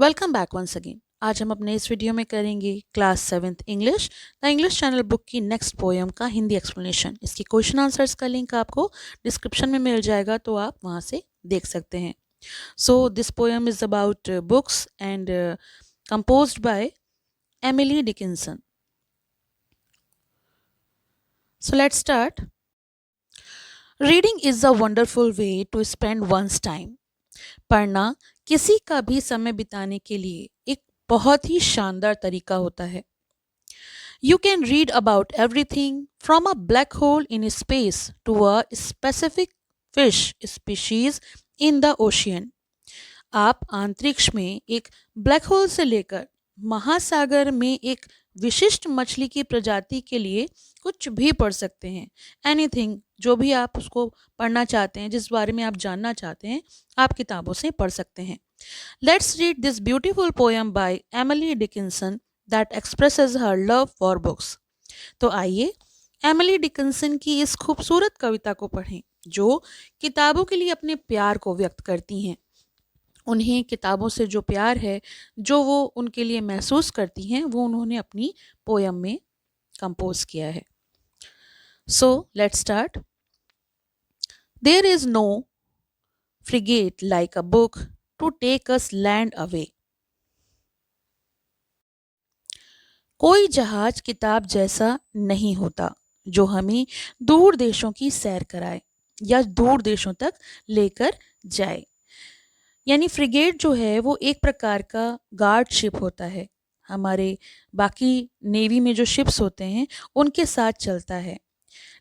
Welcome back once again. आज हम अपने इस वीडियो में करेंगे class 7th English the English channel book की नेक्स्ट पोएम का हिंदी एक्सप्लेनेशन। इसकी क्वेश्चन आंसर्स का लिंक आपको डिस्क्रिप्शन में मिल जाएगा, तो आप वहाँ से देख सकते हैं। So this poem is about books and composed by Emily Dickinson. So let's start. Reading is a wonderful way to spend one's time. पढ़ना किसी का भी समय बिताने के लिए एक बहुत ही शानदार तरीका होता है। You can read about everything from a black hole in space to a specific fish species in the ocean. आप अंतरिक्ष में एक ब्लैक होल से लेकर महासागर में एक विशिष्ट मछली की प्रजाति के लिए कुछ भी पढ़ सकते हैं। एनीथिंग, जो भी आप उसको पढ़ना चाहते हैं, जिस बारे में आप जानना चाहते हैं, आप किताबों से पढ़ सकते हैं। Let's read this beautiful poem by Emily Dickinson that expresses her love for books. तो आइए एमिली डिकिंसन की इस खूबसूरत कविता को पढ़ें जो किताबों के लिए अपने प्यार को व्यक्त करती हैं। उन्हें किताबों से जो प्यार है, जो वो उनके लिए महसूस करती हैं, वो उन्होंने अपनी पोयम में कंपोज किया है। So let's start. There is no frigate like a book to take us land away. कोई जहाज किताब जैसा नहीं होता जो हमें दूर देशों की सैर कराए या दूर देशों तक लेकर जाए। यानी फ्रिगेट जो है वो एक प्रकार का गार्ड शिप होता है, हमारे बाकी नेवी में जो शिप्स होते हैं उनके साथ चलता है।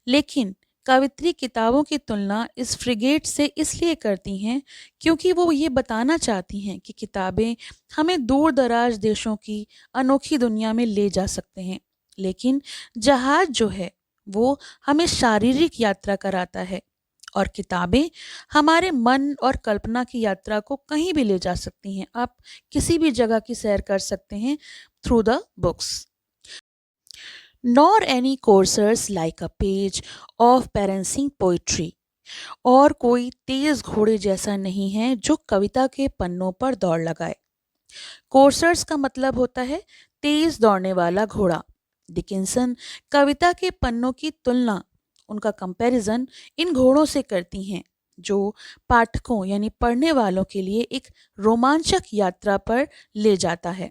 लेकिन कवित्री किताबों की तुलना इस फ्रिगेट से इसलिए करती हैं क्योंकि वो ये बताना चाहती हैं कि किताबें हमें दूर दराज देशों की अनोखी दुनिया में ले जा सकते हैं, लेकिन जहाज जो है वो हमें शारीरिक यात्रा कराता है और किताबें हमारे मन और कल्पना की यात्रा को कहीं भी ले जा सकती हैं। आप किसी भी जगह की सैर कर सकते हैं through the books. Nor any courses like a page of parenting poetry. और कोई तेज घोड़े जैसा नहीं है जो कविता के पन्नों पर दौड़ लगाए। कोर्सर्स का मतलब होता है तेज दौड़ने वाला घोड़ा। डिकिंसन कविता के पन्नों की तुलना, उनका कंपैरिजन इन घोड़ों से करती हैं जो पाठकों यानी पढ़ने वालों के लिए एक रोमांचक यात्रा पर ले जाता है।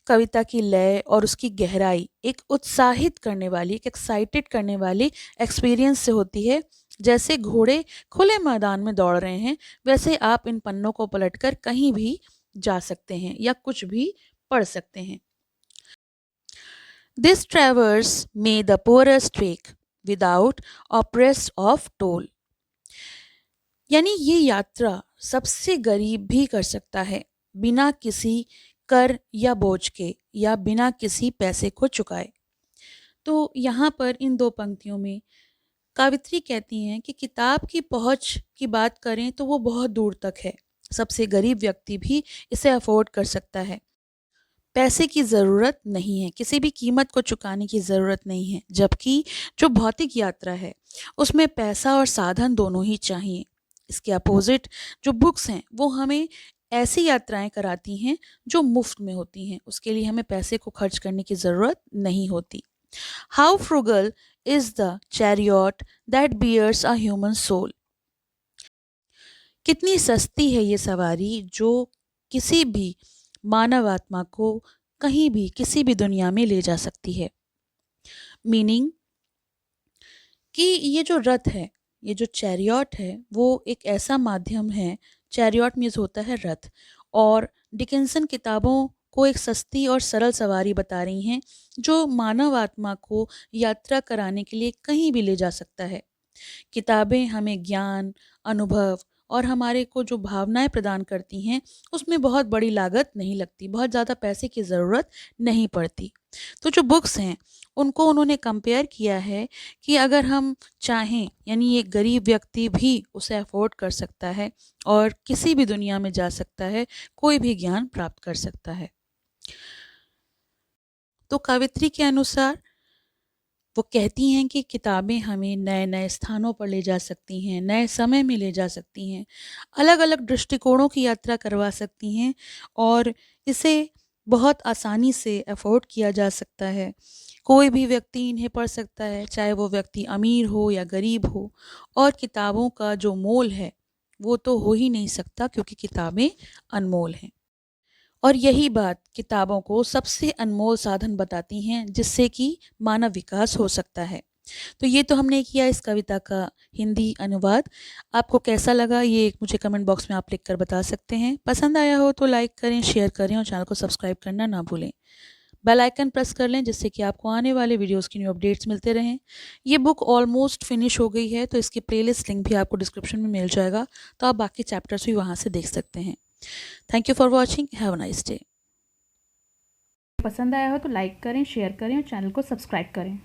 कविता की लय और उसकी गहराई एक उत्साहित करने वाली, एक एक्साइटेड करने वाली एक्सपीरियंस से होती है। जैसे घोड़े खुले मैदान में दौड़ रहे हैं, वैसे आप इन पन्नों को पलटकर कहीं भी जा सकते हैं या कुछ भी पढ़ सकते हैं। This traverse may the poorest take without oppress of toll. यानी ये यात्रा सबसे गरीब भी कर सकता है बिना किसी कर या बोझ के या बिना किसी पैसे को चुकाए। तो यहाँ पर इन दो पंक्तियों में कवित्री कहती हैं कि किताब की पहुँच की बात करें तो वो बहुत दूर तक है, सबसे गरीब व्यक्ति भी इसे अफोर्ड कर सकता है। पैसे की ज़रूरत नहीं है, किसी भी कीमत को चुकाने की ज़रूरत नहीं है, जबकि जो भौतिक यात्रा है उसमें पैसा और साधन दोनों ही चाहिए। इसके अपोजिट जो बुक्स हैं वो हमें ऐसी यात्राएं कराती हैं जो मुफ्त में होती हैं, उसके लिए हमें पैसे को खर्च करने की ज़रूरत नहीं होती। How frugal is the chariot that bears a human soul. कितनी सस्ती है ये सवारी जो किसी भी मानव आत्मा को कहीं भी किसी भी दुनिया में ले जा सकती है। मीनिंग कि ये जो रथ है, ये जो चैरियट है, वो एक ऐसा माध्यम है। चैरियट मीन्स होता है रथ, और डिकिंसन किताबों को एक सस्ती और सरल सवारी बता रही हैं जो मानव आत्मा को यात्रा कराने के लिए कहीं भी ले जा सकता है। किताबें हमें ज्ञान, अनुभव और हमारे को जो भावनाएं प्रदान करती हैं उसमें बहुत बड़ी लागत नहीं लगती, बहुत ज़्यादा पैसे की ज़रूरत नहीं पड़ती। तो जो बुक्स हैं उनको उन्होंने कंपेयर किया है कि अगर हम चाहें, यानी एक गरीब व्यक्ति भी उसे अफोर्ड कर सकता है और किसी भी दुनिया में जा सकता है, कोई भी ज्ञान प्राप्त कर सकता है। तो कवित्री के अनुसार वो कहती हैं कि किताबें हमें नए-नए स्थानों पर ले जा सकती हैं, नए समय में ले जा सकती हैं, अलग-अलग दृष्टिकोणों की यात्रा करवा सकती हैं और इसे बहुत आसानी से अफ़ोर्ड किया जा सकता है। कोई भी व्यक्ति इन्हें पढ़ सकता है, चाहे वो व्यक्ति अमीर हो या गरीब हो, और किताबों का जो मोल है, वो तो हो ही नहीं सकता क्योंकि किताबें अनमोल हैं। और यही बात किताबों को सबसे अनमोल साधन बताती हैं जिससे कि मानव विकास हो सकता है। तो ये तो हमने किया इस कविता का हिंदी अनुवाद। आपको कैसा लगा ये मुझे कमेंट बॉक्स में आप लिख कर बता सकते हैं। पसंद आया हो तो लाइक करें, शेयर करें और चैनल को सब्सक्राइब करना ना भूलें। बेल आइकन प्रेस कर लें जिससे कि आपको आने वाले वीडियोस की न्यू अपडेट्स मिलते रहें। ये बुक ऑलमोस्ट फिनिश हो गई है तो इसकी प्लेलिस्ट लिंक भी आपको डिस्क्रिप्शन में मिल जाएगा, तो आप बाकी चैप्टर्स भी वहाँ से देख सकते हैं। Thank you for watching. Have a nice day. पसंद आया हो तो लाइक करें, शेयर करें और चैनल को सब्सक्राइब करें।